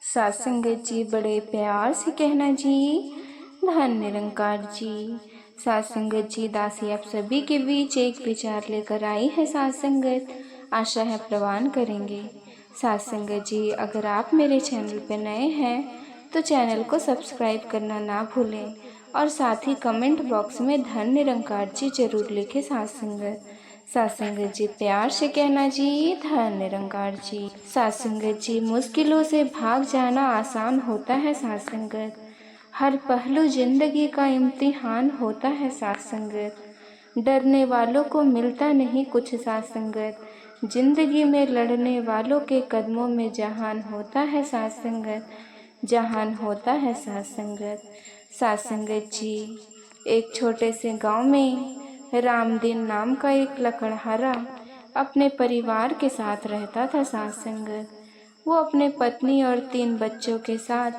सात संगत जी बड़े प्यार से कहना जी, धन निरंकार जी। सात संगत जी दासी आप सभी के बीच एक विचार लेकर आई है। सात संगत आशा है प्रवान करेंगे। सात संगत जी अगर आप मेरे चैनल पर नए हैं तो चैनल को सब्सक्राइब करना ना भूलें और साथ ही कमेंट बॉक्स में धन निरंकार जी जरूर लिखें। सात संगत जी प्यार से कहना जी, धन निरंकार जी। सात संगत जी मुश्किलों से भाग जाना आसान होता है। सात संगत हर पहलू जिंदगी का इम्तिहान होता है। सात संगत डरने वालों को मिलता नहीं कुछ। सात संगत जिंदगी में लड़ने वालों के कदमों में जहान होता है। सात संगत जहान होता है। सात संगत जी एक छोटे से गांव में रामदीन नाम का एक लकड़हारा अपने परिवार के साथ रहता था। सात संगत वो अपने पत्नी और 3 बच्चों के साथ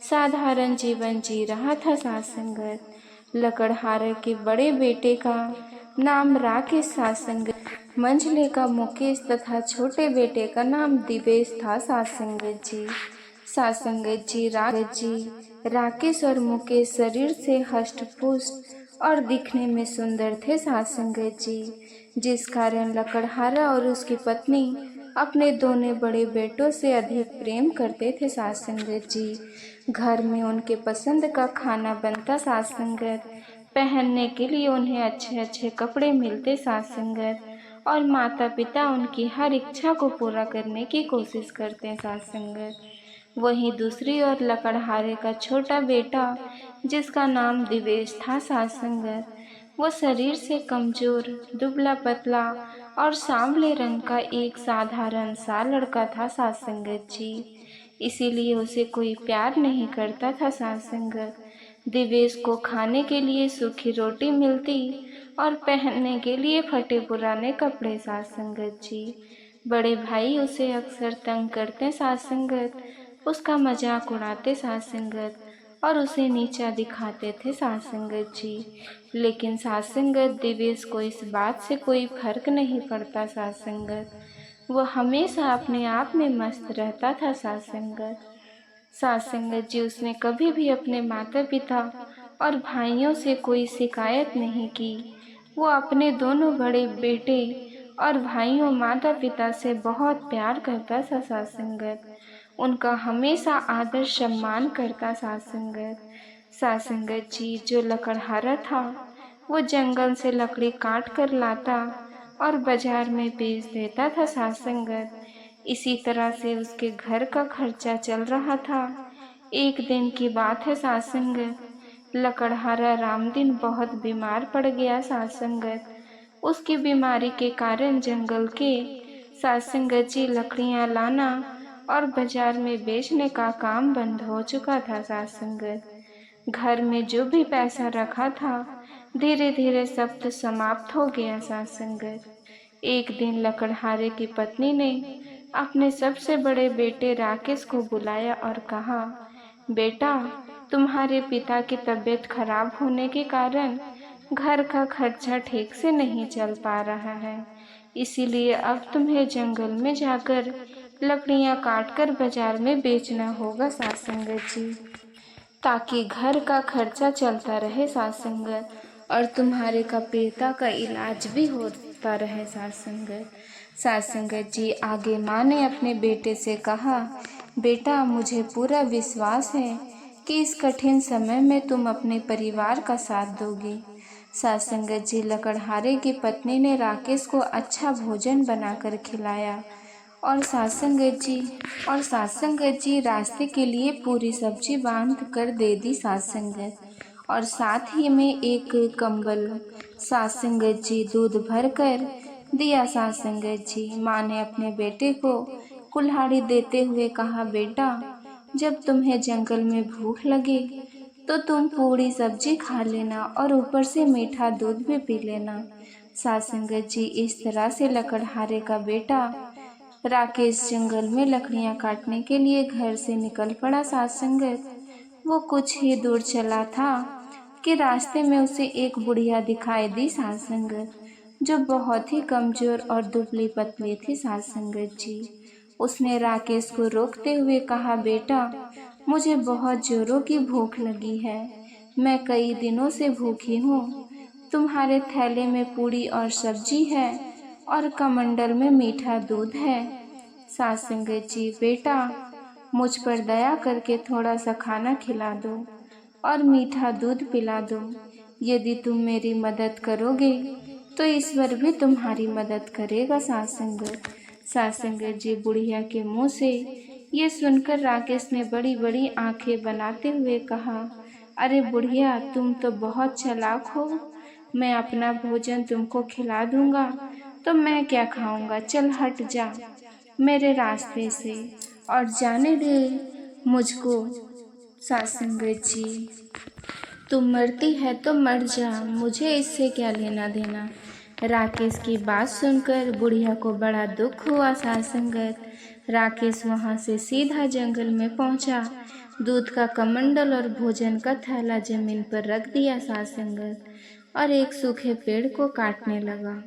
साधारण जीवन जी रहा था। सात संगत लकड़हारे के बड़े बेटे का नाम राकेश, सात संगत मंझले का मुकेश तथा छोटे बेटे का नाम दिवेश था। सात संगत जी राकेश और मुकेश शरीर से हष्ट पुष्ट और दिखने में सुंदर थे। सात संगत जी जिस कारण लकड़हारा और उसकी पत्नी अपने दोनों बड़े बेटों से अधिक प्रेम करते थे। सात संगत जी घर में उनके पसंद का खाना बनता। सात संगत पहनने के लिए उन्हें अच्छे अच्छे कपड़े मिलते। सात संगत और माता पिता उनकी हर इच्छा को पूरा करने की कोशिश करते। सात संगत वहीं दूसरी ओर लकड़हारे का छोटा बेटा जिसका नाम दिवेश था। सात संगत वो शरीर से कमजोर, दुबला पतला और सांवले रंग का एक साधारण सा लड़का था। सात संगत जी इसीलिए उसे कोई प्यार नहीं करता था। सात संगत दिवेश को खाने के लिए सूखी रोटी मिलती और पहनने के लिए फटे पुराने कपड़े। सात संगत जी बड़े भाई उसे अक्सर तंग करते। सात संगत उसका मजाक उड़ाते। सात संगत और उसे नीचा दिखाते थे। सात संगत जी लेकिन सात संगत दिवेश को इस बात से कोई फर्क नहीं पड़ता। सात संगत वो हमेशा अपने आप में मस्त रहता था। सात संगत जी उसने कभी भी अपने माता पिता और भाइयों से कोई शिकायत नहीं की। वो अपने दोनों बड़े बेटे और भाइयों माता पिता से बहुत प्यार करता था। सात संगत उनका हमेशा आदर सम्मान करता। सात संगत जी जो लकड़हारा था वो जंगल से लकड़ी काट कर लाता और बाजार में बेच देता था। सात संगत इसी तरह से उसके घर का खर्चा चल रहा था। एक दिन की बात है। सात संगत लकड़हारा रामदीन बहुत बीमार पड़ गया। सात संगत उसकी बीमारी के कारण जंगल के सात संगत जी लकड़ियां लाना और बाजार में बेचने का काम बंद हो चुका था। सात संगत घर में जो भी पैसा रखा था धीरे धीरे सब तो समाप्त हो गया। सात संगत एक दिन लकड़हारे की पत्नी ने अपने सबसे बड़े बेटे राकेश को बुलाया और कहा, बेटा तुम्हारे पिता की तबीयत खराब होने के कारण घर का खर्चा ठीक से नहीं चल पा रहा है, इसीलिए अब तुम्हें जंगल में जाकर लकड़ियां काटकर बाजार में बेचना होगा। सात संगत जी ताकि घर का खर्चा चलता रहे। सात संगत और तुम्हारे का पिता का इलाज भी होता रहे। सात संगत जी आगे माँ ने अपने बेटे से कहा, बेटा मुझे पूरा विश्वास है कि इस कठिन समय में तुम अपने परिवार का साथ दोगे। सात संगत जी लकड़हारे की पत्नी ने राकेश को अच्छा भोजन बनाकर खिलाया और सात संगत जी रास्ते के लिए पूरी सब्जी बांध कर दे दी। सात संगत और साथ ही में एक कंबल। सात संगत जी दूध भर कर दिया। सात संगत जी माँ ने अपने बेटे को कुल्हाड़ी देते हुए कहा, बेटा जब तुम्हें जंगल में भूख लगे तो तुम पूरी सब्जी खा लेना और ऊपर से मीठा दूध भी पी लेना। सात संगत जी इस तरह से लकड़हारे का बेटा राकेश जंगल में लकड़ियां काटने के लिए घर से निकल पड़ा। सात संगत वो कुछ ही दूर चला था कि रास्ते में उसे एक बुढ़िया दिखाई दी। सात संगत जो बहुत ही कमजोर और दुबली पतली थी। सात संगत जी उसने राकेश को रोकते हुए कहा, बेटा मुझे बहुत जोरों की भूख लगी है। मैं कई दिनों से भूखी हूँ। तुम्हारे थैले में पूड़ी और सब्जी है और कमंडल में मीठा दूध है। सासंगत जी, बेटा मुझ पर दया करके थोड़ा सा खाना खिला दो और मीठा दूध पिला दो। यदि तुम मेरी मदद करोगे तो ईश्वर भी तुम्हारी मदद करेगा। सासंगत जी, बुढ़िया के मुंह से ये सुनकर राकेश ने बड़ी बड़ी आंखें बनाते हुए कहा, अरे बुढ़िया, तुम तो बहुत चालाक हो। मैं अपना भोजन तुमको खिला दूंगा तो मैं क्या खाऊंगा। चल हट जा मेरे रास्ते से और जाने दे मुझको। सासंगत जी, तुम मरती है तो मर जा, मुझे इससे क्या लेना देना। राकेश की बात सुनकर बुढ़िया को बड़ा दुख हुआ। सासंगत, राकेश वहां से सीधा जंगल में पहुंचा। दूध का कमंडल और भोजन का थैला जमीन पर रख दिया सासंगत, और एक सूखे पेड़ को काटने लगा।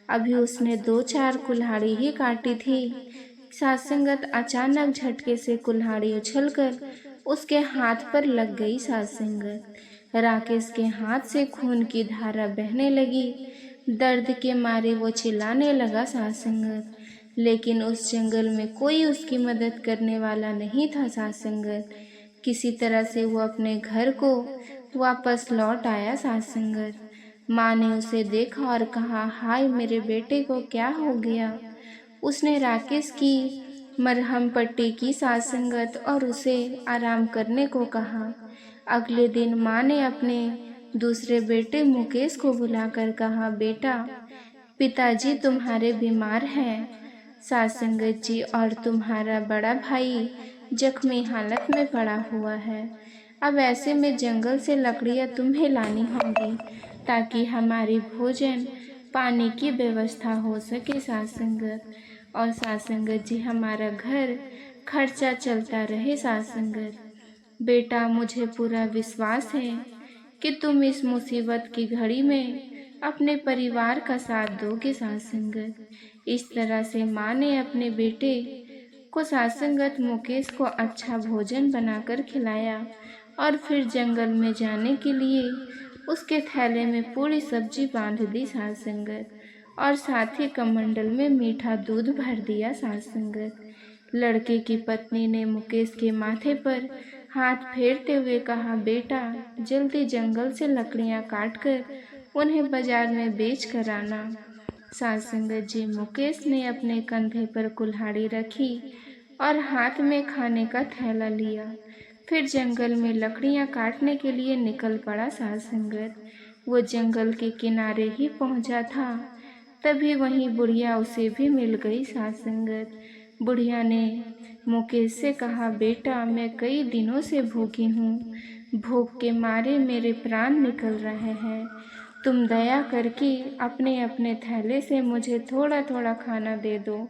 अभी उसने 2-4 कुल्हाड़ी ही काटी थी। सासंगत, अचानक झटके से कुल्हाड़ी उछलकर उसके हाथ पर लग गई। सासंगत, राकेश के हाथ से खून की धारा बहने लगी। दर्द के मारे वो चिल्लाने लगा। सासंगत, लेकिन उस जंगल में कोई उसकी मदद करने वाला नहीं था। सासंगत, किसी तरह से वो अपने घर को वापस लौट आया। सासंगत, माँ ने उसे देखा और कहा, हाय मेरे बेटे को क्या हो गया। उसने राकेश की मरहम पट्टी की। सासंगत, और उसे आराम करने को कहा। अगले दिन माँ ने अपने दूसरे बेटे मुकेश को बुलाकर कहा, बेटा पिताजी तुम्हारे बीमार हैं। सासंगत जी, और तुम्हारा बड़ा भाई जख्मी हालत में पड़ा हुआ है। अब ऐसे में जंगल से लकड़ियाँ तुम्हें लानी होंगी ताकि हमारी भोजन पानी की व्यवस्था हो सके। सासंगत, और सासंगत जी, हमारा घर खर्चा चलता रहे। सासंगत, बेटा मुझे पूरा विश्वास है कि तुम इस मुसीबत की घड़ी में अपने परिवार का साथ दोगे। सासंगत, इस तरह से माँ ने अपने बेटे को सासंगत मुकेश को अच्छा भोजन बनाकर खिलाया और फिर जंगल में जाने के लिए उसके थैले में पूरी सब्जी बांध दी। सासंगत, और साथ ही कमंडल में मीठा दूध भर दिया। सासंगत, लड़के की पत्नी ने मुकेश के माथे पर हाथ फेरते हुए कहा, बेटा जल्दी जंगल से लकड़ियां काटकर उन्हें बाजार में बेच कर आना। सासंगत जी, मुकेश ने अपने कंधे पर कुल्हाड़ी रखी और हाथ में खाने का थैला लिया। फिर जंगल में लकड़ियां काटने के लिए निकल पड़ा। सासंगत, वो जंगल के किनारे ही पहुंचा था, तभी वहीं बुढ़िया उसे भी मिल गई। सासंगत, बुढ़िया ने मुकेश से कहा, बेटा मैं कई दिनों से भूखी हूँ, भूख के मारे मेरे प्राण निकल रहे हैं। तुम दया करके अपने अपने थैले से मुझे थोड़ा थोड़ा खाना दे दो।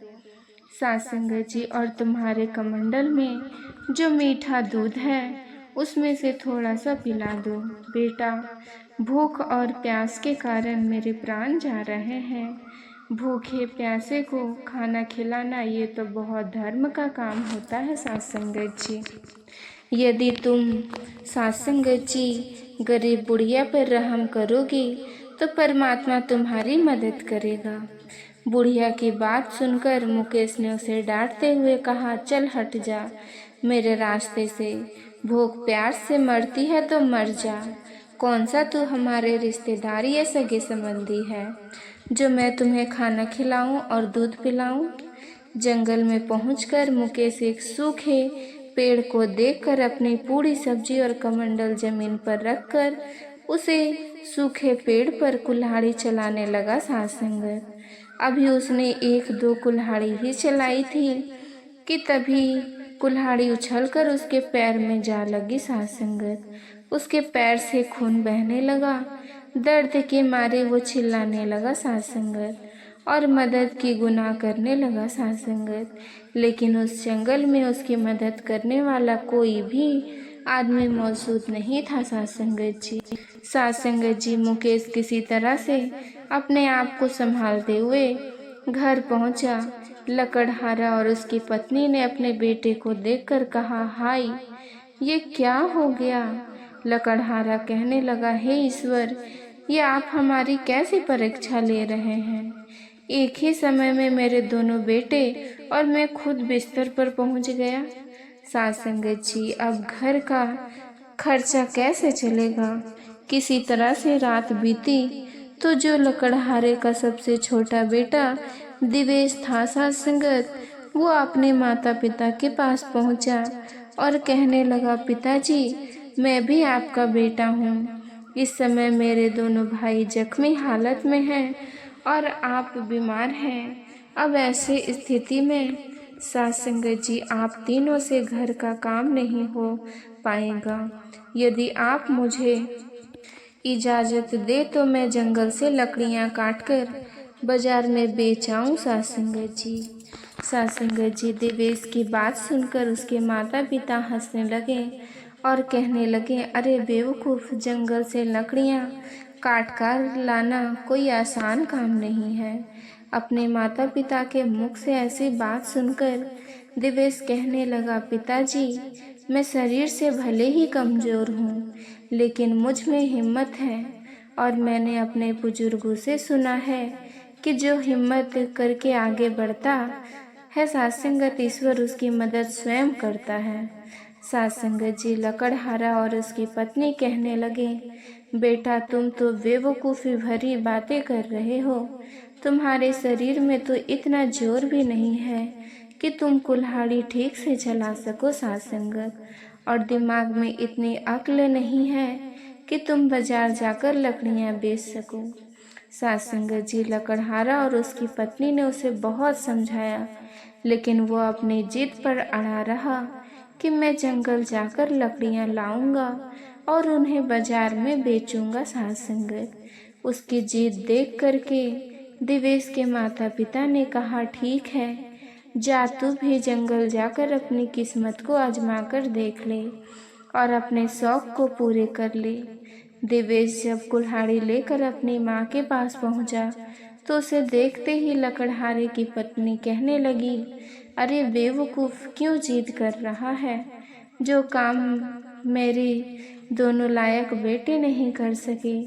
सासंगत जी, और तुम्हारे कमंडल में जो मीठा दूध है उसमें से थोड़ा सा पिला दो। बेटा भूख और प्यास के कारण मेरे प्राण जा रहे हैं। भूखे प्यासे को खाना खिलाना ये तो बहुत धर्म का काम होता है। सासंगत जी, यदि तुम सासंगत जी गरीब बुढ़िया पर रहम करोगे तो परमात्मा तुम्हारी मदद करेगा। बुढ़िया की बात सुनकर मुकेश ने उसे डांटते हुए कहा, चल हट जा मेरे रास्ते से। भूख प्यास से मरती है तो मर जा। कौन सा तू हमारे रिश्तेदार या सगे संबंधी है जो मैं तुम्हें खाना खिलाऊं और दूध पिलाऊं। जंगल में पहुंचकर मुकेश एक सूखे पेड़ को देखकर अपनी पूरी सब्जी और कमंडल जमीन पर रखकर उसे सूखे पेड़ पर कुल्हाड़ी चलाने लगा। सासंगत, अभी उसने 1-2 कुल्हाड़ी ही चलाई थी कि तभी कुल्हाड़ी उछलकर उसके पैर में जा लगी। सासंगत, उसके पैर से खून बहने लगा। दर्द के मारे वो चिल्लाने लगा। सासंगत, और मदद की गुनाह करने लगा। सासंगत, लेकिन उस जंगल में उसकी मदद करने वाला कोई भी आदमी मौजूद नहीं था। सासंगत जी, मुकेश किसी तरह से अपने आप को संभालते हुए घर पहुंचा। लकड़हारा और उसकी पत्नी ने अपने बेटे को देखकर कहा, हाय, ये क्या हो गया। लकड़हारा कहने लगा, हे ईश्वर, ये आप हमारी कैसी परीक्षा ले रहे हैं। एक ही समय में मेरे दोनों बेटे और मैं खुद बिस्तर पर पहुंच गया। साथ संगत जी, अब घर का खर्चा कैसे चलेगा। किसी तरह से रात बीती तो जो लकड़हारे का सबसे छोटा बेटा दिवेश था, साथ संगत, वो अपने माता पिता के पास पहुंचा और कहने लगा, पिताजी, मैं भी आपका बेटा हूँ। इस समय मेरे दोनों भाई जख्मी हालत में हैं और आप बीमार हैं। अब ऐसे स्थिति में साथ संगत जी, आप तीनों से घर का काम नहीं हो पाएगा। यदि आप मुझे इजाज़त दे तो मैं जंगल से लकड़ियाँ काटकर बाजार में बेच आऊँ। साथ संगत जी, देवेश की बात सुनकर उसके माता पिता हंसने लगे और कहने लगे, अरे बेवकूफ़, जंगल से लकड़ियाँ काट कर लाना कोई आसान काम नहीं है। अपने माता पिता के मुख से ऐसी बात सुनकर देवेश कहने लगा, पिताजी, मैं शरीर से भले ही कमज़ोर हूँ, लेकिन मुझ में हिम्मत है और मैंने अपने बुजुर्गों से सुना है कि जो हिम्मत करके आगे बढ़ता है, साथ संगत, ईश्वर उसकी मदद स्वयं करता है। साथ संगत जी, लकड़हारा और उसकी पत्नी कहने लगे, बेटा, तुम तो बेवकूफ़ी भरी बातें कर रहे हो। तुम्हारे शरीर में तो इतना जोर भी नहीं है कि तुम कुल्हाड़ी ठीक से चला सको, साथ संगत, और दिमाग में इतनी अक्ल नहीं है कि तुम बाजार जाकर लकड़ियाँ बेच सको। साथ संगत जी, लकड़हारा और उसकी पत्नी ने उसे बहुत समझाया, लेकिन वो अपनी जिद पर अड़ा रहा कि मैं जंगल जाकर लकड़ियाँ लाऊंगा और उन्हें बाजार में बेचूंगा। साथ संगत, उसकी जिद देख करके देवेश के माता पिता ने कहा, ठीक है, जा, तू भी जंगल जाकर अपनी किस्मत को आजमा कर देख ले और अपने शौक को पूरे कर ले। देवेश जब कुल्हाड़ी लेकर अपनी माँ के पास पहुँचा तो उसे देखते ही लकड़हारे की पत्नी कहने लगी, अरे बेवकूफ़, क्यों जिद कर रहा है। जो काम मेरे दोनों लायक बेटे नहीं कर सके,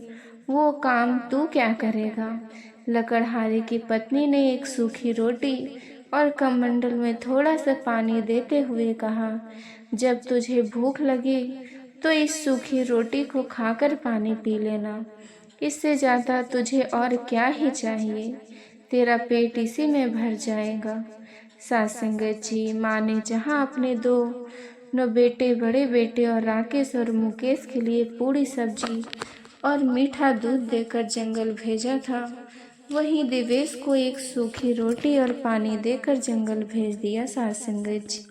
वो काम तू क्या करेगा। लकड़हारे की पत्नी ने एक सूखी रोटी और कमंडल में थोड़ा सा पानी देते हुए कहा, जब तुझे भूख लगे तो इस सूखी रोटी को खाकर पानी पी लेना। इससे ज़्यादा तुझे और क्या ही चाहिए, तेरा पेट इसी में भर जाएगा। साथ संगत जी, माँ ने जहाँ अपने दोनों बेटे, बड़े बेटे और राकेश और मुकेश के लिए पूरी सब्जी और मीठा दूध देकर जंगल भेजा था, वहीं देवेश को एक सूखी रोटी और पानी देकर जंगल भेज दिया। साथ संगत जी,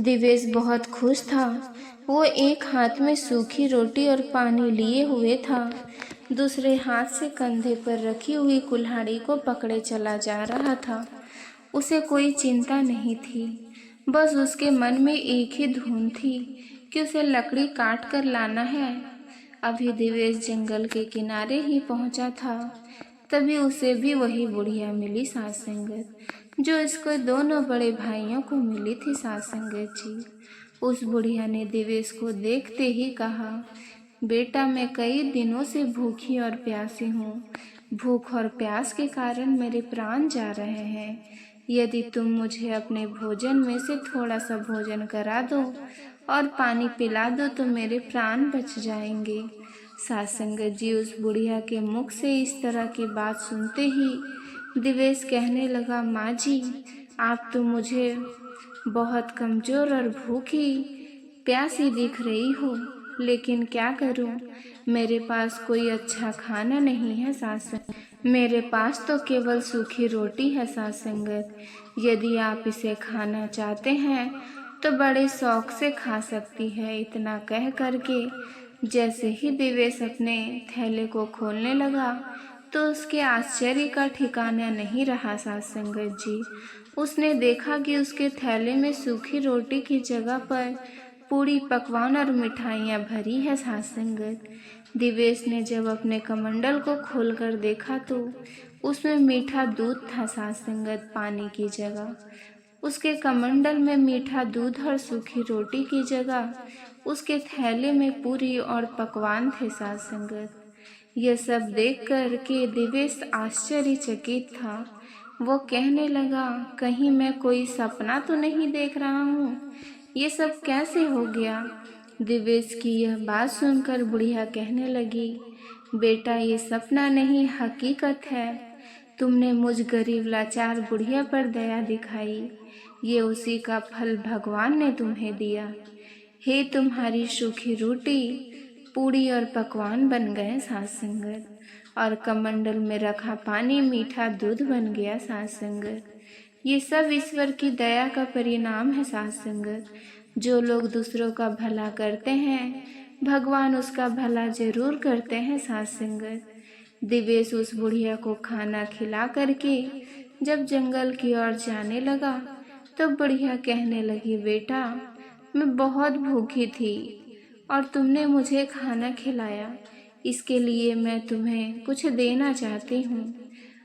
देवेश बहुत खुश था। वो एक हाथ में सूखी रोटी और पानी लिए हुए था, दूसरे हाथ से कंधे पर रखी हुई कुल्हाड़ी को पकड़े चला जा रहा था। उसे कोई चिंता नहीं थी, बस उसके मन में एक ही धुन थी कि उसे लकड़ी काट कर लाना है। अभी देवेश जंगल के किनारे ही पहुंचा था, तभी उसे भी वही बुढ़िया मिली, साथ संगत, जो इसको दोनों बड़े भाइयों को मिली थी। साथ संगत जी, उस बुढ़िया ने देवेश को देखते ही कहा, बेटा, मैं कई दिनों से भूखी और प्यासी हूँ। भूख और प्यास के कारण मेरे प्राण जा रहे हैं। यदि तुम मुझे अपने भोजन में से थोड़ा सा भोजन करा दो और पानी पिला दो तो मेरे प्राण बच जाएंगे। साथ संगत जी, उस बुढ़िया के मुख से इस तरह की बात सुनते ही देवेश कहने लगा, माँ जी, आप तो मुझे बहुत कमज़ोर और भूखी प्यासी दिख रही हो, लेकिन क्या करूं, मेरे पास कोई अच्छा खाना नहीं है। साथ संगत, मेरे पास तो केवल सूखी रोटी है। साथ संगत, यदि आप इसे खाना चाहते हैं तो बड़े शौक से खा सकती है। इतना कह करके जैसे ही देवेश अपने थैले को खोलने लगा तो उसके आश्चर्य का ठिकाना नहीं रहा। साथ संगत जी, उसने देखा कि उसके थैले में सूखी रोटी की जगह पर पूरी पकवान और मिठाइयाँ भरी है। साथ संगत, देवेश ने जब अपने कमंडल को खोलकर देखा तो उसमें मीठा दूध था साथ संगत, पानी की जगह। उसके कमंडल में मीठा दूध और सूखी रोटी की जगह उसके थैले में पूरी और पकवान थे साथ संगत। यह सब देख कर के दिवेश आश्चर्यचकित था। वो कहने लगा, कहीं मैं कोई सपना तो नहीं देख रहा हूँ? ये सब कैसे हो गया? दिवेश की यह बात सुनकर बुढ़िया कहने लगी, बेटा ये सपना नहीं, हकीकत है। तुमने मुझ गरीब लाचार बुढ़िया पर दया दिखाई, ये उसी का फल भगवान ने तुम्हें दिया। हे तुम्हारी सूखी रोटी, पूड़ी और पकवान बन गए साथ संगत, और कमंडल में रखा पानी मीठा दूध बन गया साथ संगत। ये सब ईश्वर की दया का परिणाम है साथ संगत। जो लोग दूसरों का भला करते हैं, भगवान उसका भला जरूर करते हैं साथ संगत। दिवेश उस बुढ़िया को खाना खिला करके जब जंगल की ओर जाने लगा तो बुढ़िया कहने लगी, बेटा मैं बहुत भूखी थी और तुमने मुझे खाना खिलाया, इसके लिए मैं तुम्हें कुछ देना चाहती हूँ,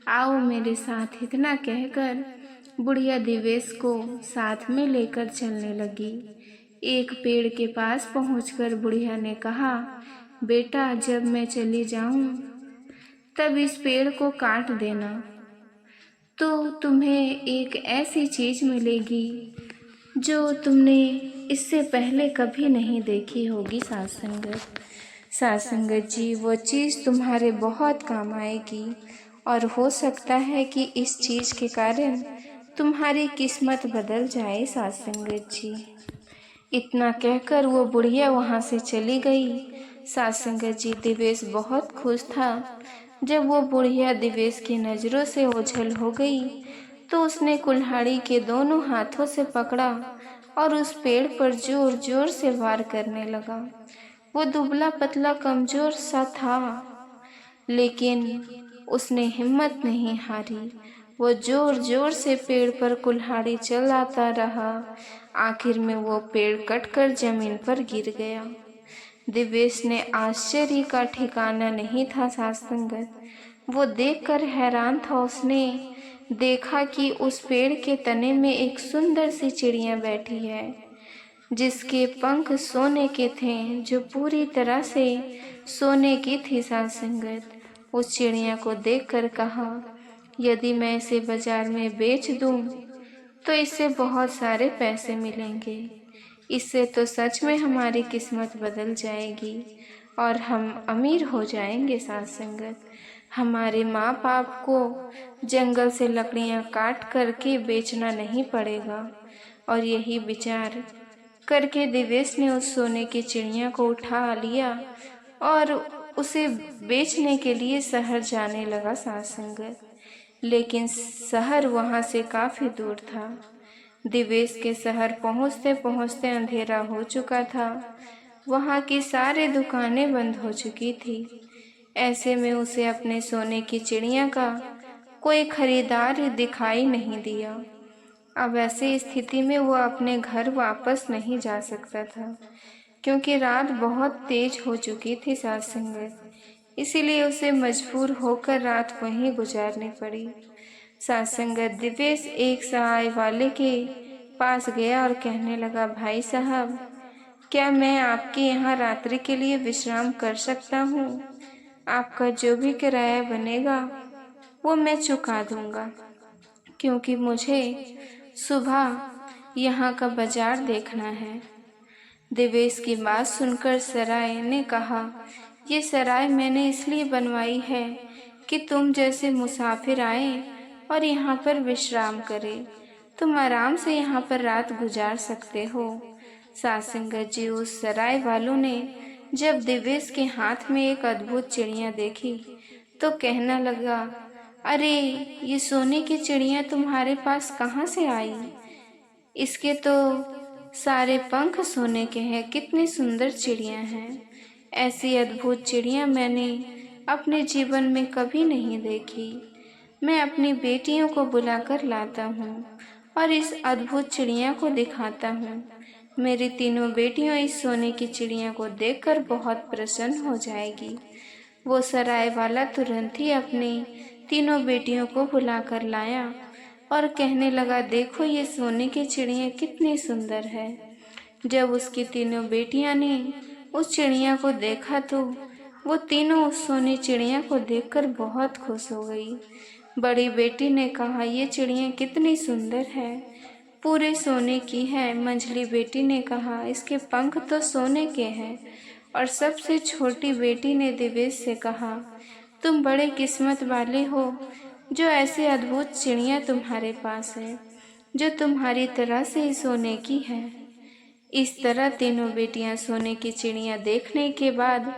आओ मेरे साथ। इतना कहकर बुढ़िया दिवेश को साथ में लेकर चलने लगी। एक पेड़ के पास पहुंचकर बुढ़िया ने कहा, बेटा जब मैं चली जाऊं तब इस पेड़ को काट देना, तो तुम्हें एक ऐसी चीज मिलेगी जो तुमने इससे पहले कभी नहीं देखी होगी साथ संगत। साथ संगत जी, वो चीज़ तुम्हारे बहुत काम आएगी और हो सकता है कि इस चीज़ के कारण तुम्हारी किस्मत बदल जाए साथ संगत जी। इतना कहकर वो बुढ़िया वहाँ से चली गई। साथ संगत जी, दिवेश बहुत खुश था। जब वो बुढ़िया दिवेश की नज़रों से ओझल हो गई तो उसने कुल्हाड़ी के दोनों हाथों से पकड़ा और उस पेड़ पर जोर जोर से वार करने लगा। वो दुबला पतला कमजोर सा था, लेकिन उसने हिम्मत नहीं हारी। वो जोर जोर से पेड़ पर कुल्हाड़ी चलाता रहा। आखिर में वो पेड़ कटकर जमीन पर गिर गया। दिवेश ने आश्चर्य का ठिकाना नहीं था साथ संगत। वो देखकर हैरान था। उसने देखा कि उस पेड़ के तने में एक सुंदर सी चिड़िया बैठी है, जिसके पंख सोने के थे, जो पूरी तरह से सोने की थी साथ संगत। उस चिड़िया को देखकर कहा, यदि मैं इसे बाजार में बेच दूं तो इससे बहुत सारे पैसे मिलेंगे। इससे तो सच में हमारी किस्मत बदल जाएगी और हम अमीर हो जाएंगे साथ संगत। हमारे माँ बाप को जंगल से लकड़ियाँ काट करके बेचना नहीं पड़ेगा। और यही विचार करके दिवेश ने उस सोने की चिड़िया को उठा लिया और उसे बेचने के लिए शहर जाने लगा साथ संगत। लेकिन शहर वहाँ से काफ़ी दूर था। दिवेश के शहर पहुँचते पहुँचते अंधेरा हो चुका था। वहाँ की सारी दुकानें बंद हो चुकी थी। ऐसे में उसे अपने सोने की चिड़िया का कोई खरीदार दिखाई नहीं दिया। अब ऐसी स्थिति में वो अपने घर वापस नहीं जा सकता था, क्योंकि रात बहुत तेज हो चुकी थी साथ संगत। इसीलिए उसे मजबूर होकर रात वहीं गुजारनी पड़ी। साथ संगत, दिवेश एक सहाय वाले के पास गया और कहने लगा, भाई साहब, क्या मैं आपके यहाँ रात्रि के लिए विश्राम कर सकता हूँ? आपका जो भी किराया बनेगा वो मैं चुका दूंगा, क्योंकि मुझे सुबह यहाँ का बाजार देखना है। दिवेश की बात सुनकर सराय ने कहा, ये सराय मैंने इसलिए बनवाई है कि तुम जैसे मुसाफिर आए और यहाँ पर विश्राम करें। तुम आराम से यहाँ पर रात गुजार सकते हो। साथ संगत जी, उस सराय वालों ने जब दिवेश के हाथ में एक अद्भुत चिड़िया देखी तो कहना लगा, अरे ये सोने की चिड़िया तुम्हारे पास कहाँ से आई? इसके तो सारे पंख सोने के हैं। कितनी सुंदर चिड़िया हैं। ऐसी अद्भुत चिड़िया मैंने अपने जीवन में कभी नहीं देखी। मैं अपनी बेटियों को बुलाकर लाता हूँ और इस अद्भुत चिड़िया को दिखाता हूँ। मेरी तीनों बेटियां इस सोने की चिड़िया को देखकर बहुत प्रसन्न हो जाएगी। वो सराय वाला तुरंत ही अपने तीनों बेटियों को बुलाकर लाया और कहने लगा, देखो ये सोने की चिड़िया कितनी सुंदर है। जब उसकी तीनों बेटियां ने उस चिड़िया को देखा तो वो तीनों उस सोनी चिड़िया को देखकर बहुत खुश हो गई। बड़ी बेटी ने कहा, ये चिड़िया कितनी सुंदर है, पूरे सोने की है। मंझली बेटी ने कहा, इसके पंख तो सोने के हैं। और सबसे छोटी बेटी ने दिवेश से कहा, तुम बड़े किस्मत वाले हो जो ऐसी अद्भुत चिड़िया तुम्हारे पास है, जो तुम्हारी तरह से ही सोने की है। इस तरह तीनों बेटियां सोने की चिड़िया देखने के बाद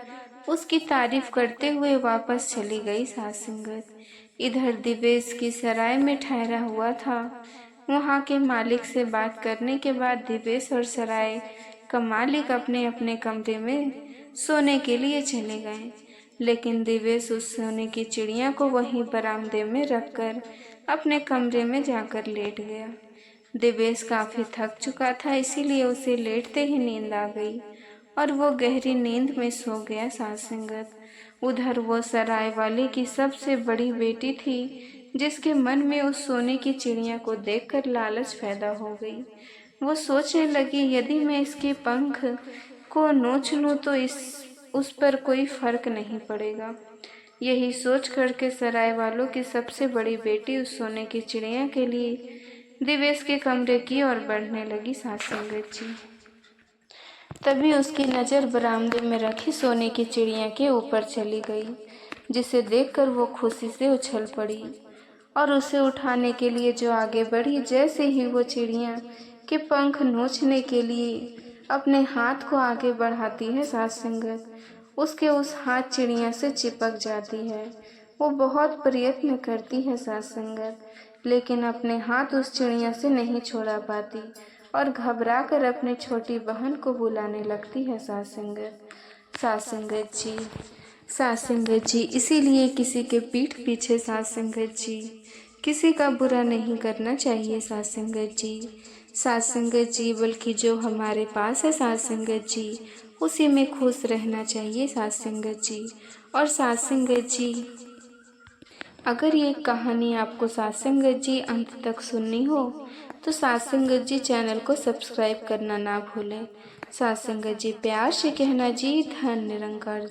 उसकी तारीफ करते हुए वापस चली गई सासंगत। इधर दिवेश की सराय में ठहरा हुआ था। वहां के मालिक से बात करने के बाद दिवेश और सराय का मालिक अपने अपने कमरे में सोने के लिए चले गए। लेकिन दिवेश उस सोने की चिड़िया को वहीं बरामदे में रखकर अपने कमरे में जाकर लेट गया। दिवेश काफी थक चुका था, इसीलिए उसे लेटते ही नींद आ गई और वो गहरी नींद में सो गया सासंगत। उधर वो सराय वाले की सबसे बड़ी बेटी थी, जिसके मन में उस सोने की चिड़िया को देखकर लालच पैदा हो गई। वो सोचने लगी, यदि मैं इसके पंख को नोच लूं तो उस पर कोई फर्क नहीं पड़ेगा। यही सोच करके सराय वालों की सबसे बड़ी बेटी उस सोने की चिड़िया के लिए दिवेश के कमरे की ओर बढ़ने लगी सासंगत जी। तभी उसकी नज़र बरामदे में रखी सोने की चिड़िया के ऊपर चली गई, जिसे देखकर वो खुशी से उछल पड़ी और उसे उठाने के लिए जो आगे बढ़ी। जैसे ही वो चिड़िया के पंख नोचने के लिए अपने हाथ को आगे बढ़ाती है सासंगत, उसके उस हाथ चिड़िया से चिपक जाती है। वो बहुत प्रयत्न करती है सासंगत, लेकिन अपने हाथ उस चिड़िया से नहीं छोड़ा पाती और घबरा कर अपनी छोटी बहन को बुलाने लगती है सासंगत। सासंगत जी, इसीलिए किसी के पीठ पीछे सासंगत जी किसी का बुरा नहीं करना चाहिए सासंगत जी, बल्कि जो हमारे पास है सासंगत जी उसी में खुश रहना चाहिए सासंगत जी। और सासंगत जी, अगर ये कहानी आपको सासंगत जी अंत तक सुननी हो तो सासंगत जी चैनल को सब्सक्राइब करना ना भूलें। सासंगत जी प्यार से कहना जी, धन निरंकार जी।